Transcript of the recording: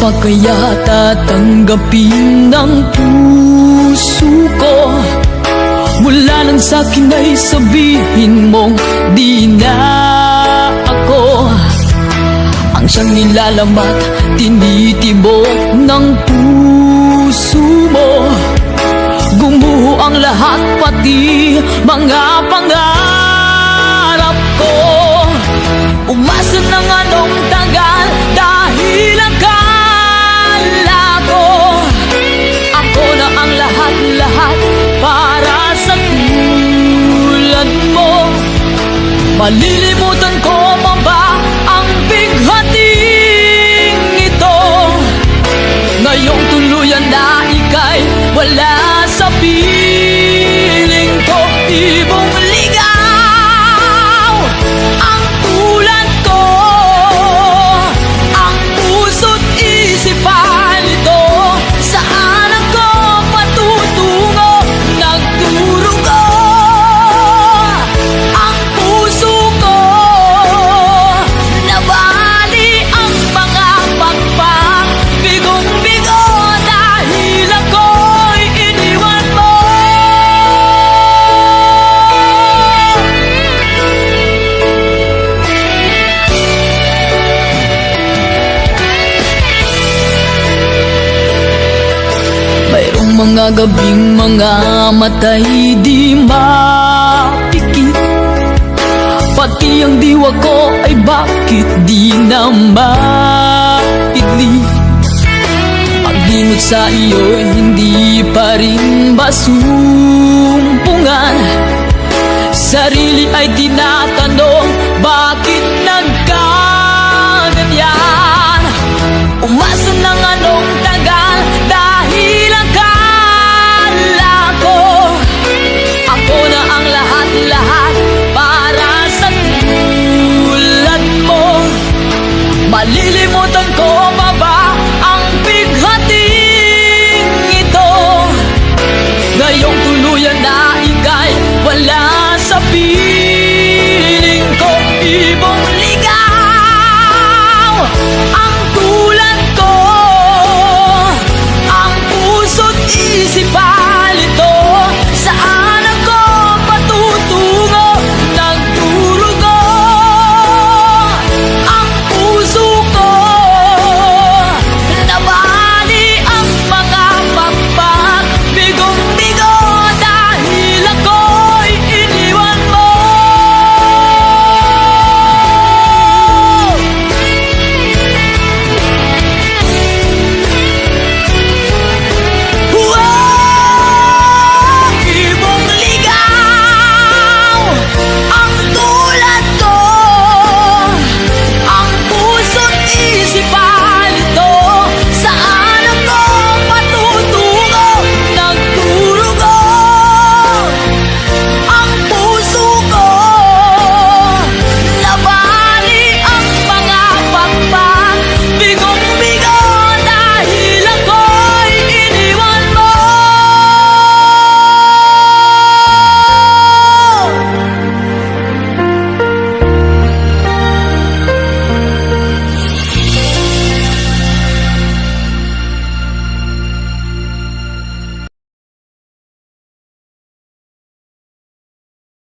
pa kaya tatanggapin ng puso ko? Mula nang sa'kin ay sabihin mong di na ako ang siyang nilalamat, tinitibok ng puso mo. Gumuho ang lahat, pati mga pangarap ko. Umasa ng anong tagal dahil akala ko ako na ang lahat-lahat para sa tulad mo. Malilimutan ko pa ba ang bighating ito? Ngayong tuluyan na ika'y wala sa piling ko. Ibong ligaw ang tulad ko, ang puso't isipan ito. Saan ako patutungo? Nagdurugo ang puso ko, nabali ang mga pakpak. Bigong-bigo dahil ako'y iniwan mo. Mayroong mga gabing mga matay di mapikit, pati ang diwa ko ay bakit di na maidli. Paglingot sa iyo'y hindi pa rin basumpungan. Sarili ay tinatanong, bakit nagkaganyan? Umasa ng anong tagal dahil akala ko ako na ang lahat-lahat para sa tulad mo. Malilimutan ko pa ba ang bighating ito? Ngayong tuluyan na ika'y wala sa piling ko. Ibon